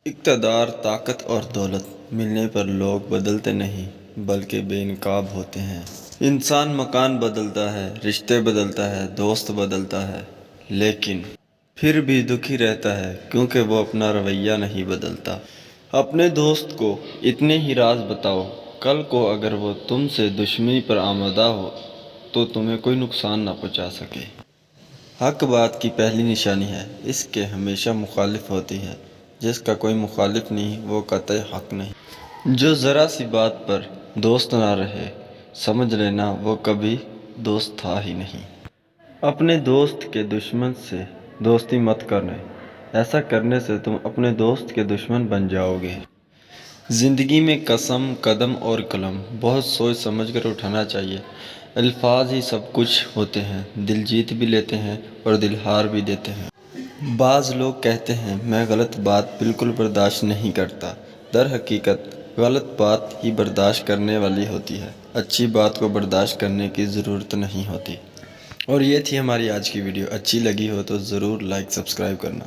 اقتدار، طاقت اور دولت ملنے پر لوگ بدلتے نہیں بلکہ بے نقاب ہوتے ہیں۔ انسان مکان بدلتا ہے، رشتے بدلتا ہے، دوست بدلتا ہے، لیکن پھر بھی دکھی رہتا ہے کیونکہ وہ اپنا رویہ نہیں بدلتا۔ اپنے دوست کو اتنے ہی راز بتاؤ، کل کو اگر وہ تم سے دشمنی پر آمادہ ہو تو تمہیں کوئی نقصان نہ پہنچا سکے۔ حق بات کی پہلی نشانی ہے، اس کے ہمیشہ مخالف ہوتی ہے۔ جس کا کوئی مخالف نہیں وہ قطعی حق نہیں۔ جو ذرا سی بات پر دوست نہ رہے، سمجھ لینا وہ کبھی دوست تھا ہی نہیں۔ اپنے دوست کے دشمن سے دوستی مت کرنا، ایسا کرنے سے تم اپنے دوست کے دشمن بن جاؤ گے۔ زندگی میں قدم اور قلم بہت سوچ سمجھ کر اٹھانا چاہیے۔ الفاظ ہی سب کچھ ہوتے ہیں، دل جیت بھی لیتے ہیں اور دل ہار بھی دیتے ہیں۔ بعض لوگ کہتے ہیں میں غلط بات بالکل برداشت نہیں کرتا، در حقیقت غلط بات ہی برداشت کرنے والی ہوتی ہے، اچھی بات کو برداشت کرنے کی ضرورت نہیں ہوتی۔ اور یہ تھی ہماری آج کی ویڈیو، اچھی لگی ہو تو ضرور لائک سبسکرائب کرنا۔